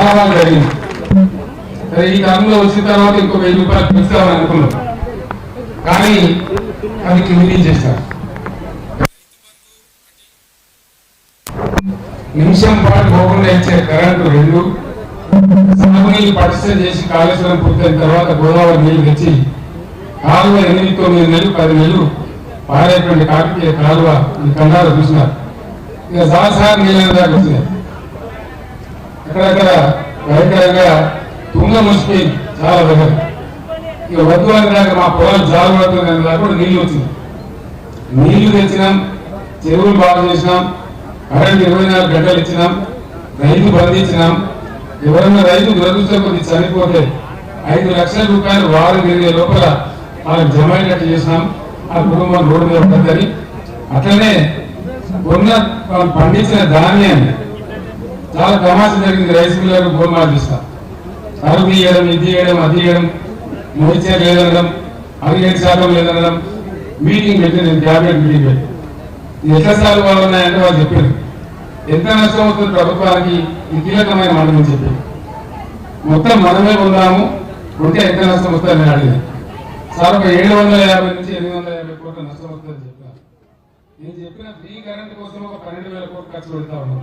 చాలా బాగా జరిగింది. ఈ కాలంలో వచ్చిన తర్వాత ఇంకో 1000 రూపాయలు పెంచుతామని అనుకున్నాం, కానీ అది క్లియర్ చేశారు. నిమిషం పాటు పోకుండా ఇచ్చే కరెంటు 2, సాగునీళ్ళు పటిష్టం చేసి కాళేశ్వరం పూర్తయిన తర్వాత గోదావరి నీళ్లు తెచ్చి కాలువ 8, 9 నెలలు 10 నెలలు పారేటువంటి కాకతీయ కాలువ ఈ కన్నాలు చూసినారు. ఇక సార్ నీళ్ళ దాకా వచ్చినాయి. అక్కడక్కడ భయంకరంగా తుంగ ముసిపోయింది చాలా దగ్గర. ఇక వద్దు అని దాకా మా పొలాలు జాలు పడుతుంది అని దాకా కూడా నీళ్లు వచ్చింది. నీళ్లు తెచ్చినాం, చెరువులు బాగు చేసినాం, కరెంట్ 24 గంటలు ఇచ్చినాం, రైతు బంధించినాం. ఎవరన్నా రైతు దురదృష్టం కొద్ది చనిపోతే 5 లక్షల రూపాయలు వారు తిరిగే లోపల వాళ్ళకి జమ అయ్యేటట్టు చేసినాం. ఆ కుటుంబం రోడ్డు మీద పడ్డది. అట్లనే కొన్న పండించిన ధాన్యాన్ని చాలా తమాషా జరిగింది. రైస్ మిల్లర్లు గోల్మాల్ చేస్తాం, సరుకు ఇయ్యడం, ఇది ఇయ్యడం, అది ఇయ్యడం, మోయిచర్ లేదనడం, 17% లేదనడం. మీటింగ్ పెట్టి నేను క్యాబినెట్ మీటింగ్ పెట్టి ఎట్లా సార్లు వాళ్ళు ఉన్నాయంటే వాళ్ళు చెప్పారు ఎంత నష్టం అవుతుంది ప్రభుత్వానికి ఈ కీలకమైన మండలం చెప్పి. మొత్తం మనమే ఉన్నాము, ఉంటే ఎంత నష్టం వస్తుందని నేను అడిగాను. సార్ ఒక 750 నుంచి 850 కోట్ల నష్టం వస్తుందని చెప్పాను. నేను చెప్పిన ఫ్రీ కరెంట్ కోసం ఒక 12,000 కోట్లు ఖర్చు పెడతా ఉన్నాం,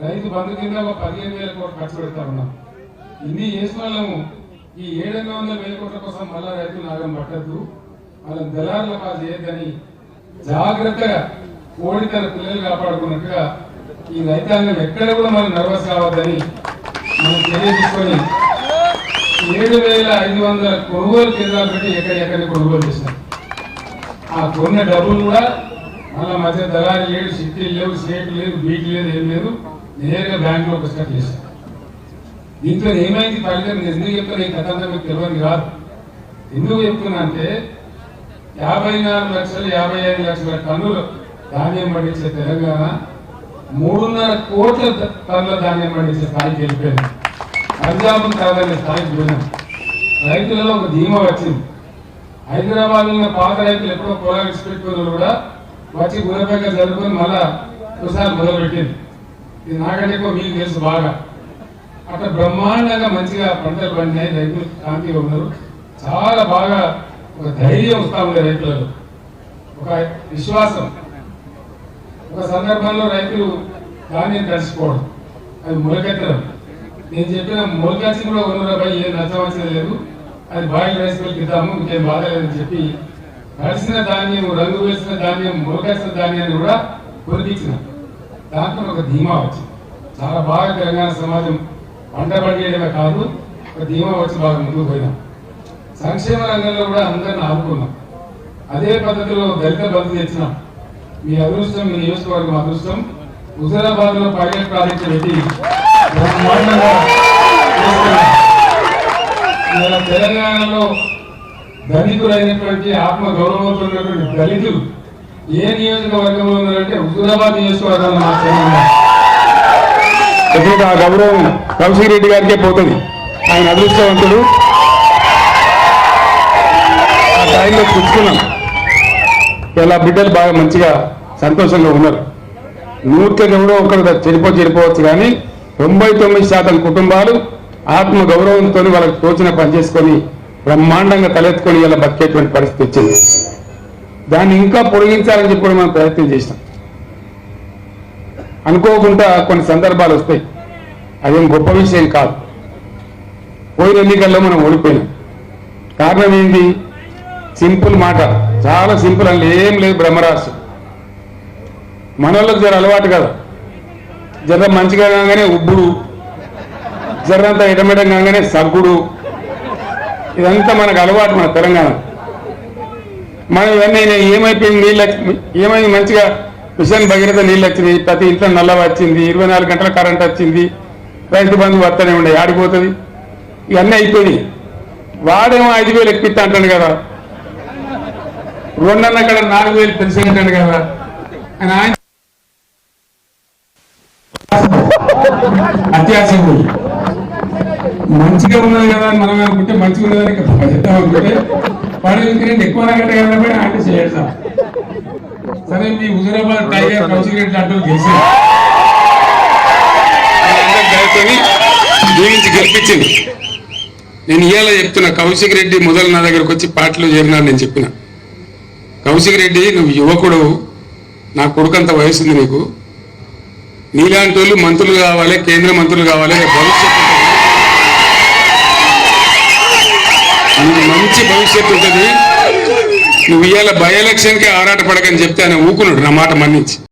రైతు బంధు కింద ఒక 15,000 కోట్లు ఖర్చు పెడతా ఉన్నాం. ఇన్ని చేసిన వాళ్ళము ఈ 700,000 కోట్ల కోసం మళ్ళా రైతులు నాగం పట్టద్దు, వాళ్ళని దళారుల పాలు చేయొద్దని జాగ్రత్తగా కోడి తన పిల్లలు కాపాడుకున్నట్టుగా ఈ రైతాంగం ఎక్కడ కూడా మనం నర్వస్ కావద్దని మనం చర్య తీసుకొని 7,500 కొనుగోలు కేంద్రాలు పెట్టి ఎక్కడెక్కడిని కొనుగోలు చేసినాం. ఆ కొన్న డబ్బులు కూడా మళ్ళా మధ్య దళాలు లేడు, షిఫ్టీలు లేవు, స్లేట్లు లేదు, బీట్లు లేదు, ఏం లేదు, నేరుగా బ్యాంకులో పుస్తకం చేశాను. దీంట్లో ఏమైంది ఫలితం ఎందుకు చెప్తున్నా ఈ కథంతా మీకు తెలియదు కాదు. ఎందుకు చెప్తున్నా అంటే 54 లక్షలు 55 లక్షల టన్నులు ధాన్యం పండించే తెలంగాణ 3.5 కోట్ల టన్నుల ధాన్యం పండించే స్థాయికి వెళ్ళిపోయింది. పంజాబ్ కాదనే స్థాయికి పోయినాం. రైతులలో ఒక ధీమా వచ్చింది. హైదరాబాద్ ఉన్న పాత రైతులు ఎప్పుడో పొలాలు విడిచిపెట్టుకున్నారు కూడా వచ్చి గురపేక జరుపుకొని మళ్ళా ఒకసారి మొదలుపెట్టింది. ఇది నాకంటే ఎక్కువ మీకు తెలుసు బాగా. అట్లా బ్రహ్మాండంగా మంచిగా పంటలు పండినాయి, రైతులు శాంతిగా ఉన్నారు. చాలా బాగా ఒక ధైర్యం వస్తా ఉంది రైతులలో, ఒక విశ్వాసం. ఒక సందర్భంలో రైతులు ధాన్యం తడిచిపోవడం, అది మొలకెత్తడం. నేను చెప్పిన మొలకెచ్చి కూడా 100 ఏం నష్టం లేదు, అది బాయిల్ రైస్ మిల్కి ఇద్దాము, ఇంకేం బాధ లేదని చెప్పి తడిసిన ధాన్యం, రంగు వేసిన ధాన్యం, మొలకెచ్చిన ధాన్యాన్ని కూడా కొనిపించిన. దాంట్లో ఒక ధీమా వచ్చింది. చాలా బాగా తెలంగాణ సమాజం పంట పండియడమే కాదు, ఒక ధీమా వచ్చి బాగా ముందుకు పోయినాం. సంక్షేమ రంగంలో కూడా అందరిని ఆదుకున్నాం. అదే పద్ధతిలో దళిత బంధు తెచ్చినాం. మీ అదృష్టం, మీ నియోజకవర్గం అదృష్టం. హుజరాబాద్ లో పైలట్ ప్రాజెక్టు పెట్టి బ్రహ్మాండంగా తెలంగాణలో ధనికులైనటువంటి ఆత్మ గౌరవంతో ఉన్నటువంటి దళితులు ఏ నియోజకవర్గంలో ఉన్నారంటే హుజరాబాద్ నియోజకవర్గంలో మాత్రమే. ఆ గౌరవం కౌశిక్ రెడ్డి గారికే పోతుంది. ఆయన అదృష్టవంతుడు. ఆ టైంలో పుచ్చుకున్నాం. ఇలా బిడ్డలు బాగా మంచిగా సంతోషంగా ఉన్నారు. 100కి ఎవడో ఒకరు చెడిపోవచ్చు, కానీ 99% కుటుంబాలు ఆత్మ గౌరవంతో వాళ్ళకి తోచిన పని చేసుకొని బ్రహ్మాండంగా తలెత్తుకొని ఇలా బతికేటువంటి పరిస్థితి వచ్చింది. దాన్ని ఇంకా పొడిగించాలని చెప్పి కూడా మనం ప్రయత్నం చేసినాం. అనుకోకుండా కొన్ని సందర్భాలు వస్తాయి, అదేం గొప్ప విషయం కాదు. పోయిన ఎన్నికల్లో మనం ఓడిపోయినాం. కారణం ఏంటి? సింపుల్ మాట, చాలా సింపుల్ అని ఏం లేదు. బ్రహ్మరాశి మనోళ్ళకి జర అలవాటు కదా, జర మంచిగా కాగానే ఉబ్బుడు, జరంతా ఇటమిటం కాగానే సగ్గుడు, ఇదంతా మనకు అలవాటు. మన తెలంగాణ మనం ఇవన్నీ ఏమైపోయింది, నీళ్ళు ఏమైంది, మంచిగా మిషన్ భగీరథ నీళ్ళు వచ్చినాయి, ప్రతి ఇంట్లో నల్ల వచ్చింది, 24 గంటల కరెంట్ వచ్చింది, రైతు బంధు వస్తూనే ఉండే, ఆడిపోతుంది, ఇవన్నీ అయిపోయినాయి. వాడేమో 5,000 ఎక్కిస్తా అంటాడు కదా, 2 అక్కడ 4,000 పెన్షన్ అంటాడు కదా. ఆయన అత్యాశం మంచిగా ఉన్నది కదా అని మనం అనుకుంటే, మంచిగా ఉన్నదానికి చెప్తాం అనుకుంటే వాడు ఇంక్రెంట్ ఎక్కువ కట్టే కదా అంటే చేస్తాం. సరే, మీ హుజూరాబాద్ టైగర్ కౌశిక్ రెడ్డి అంటూ గెలిచారు. దీవించి గెలిపించింది. నేను ఇవాళ చెప్తున్నా, కౌశిక్ రెడ్డి మొదలు నా దగ్గరకు వచ్చి పార్టీలో చేరినాడు. నేను చెప్పిన, కౌశిక్ రెడ్డి నువ్వు యువకుడు, నా కొడుకంత వయసుంది నీకు, నీలాంటి వాళ్ళు మంత్రులు కావాలి, కేంద్ర మంత్రులు కావాలి, భవిష్యత్తు మంచి భవిష్యత్తు ఉంటుంది. నువ్వు ఇవాళ బై ఎలక్షన్కే ఆరాటపడకని చెప్తే ఆయన ఊకున్నాడు, నా మాట మన్నించి.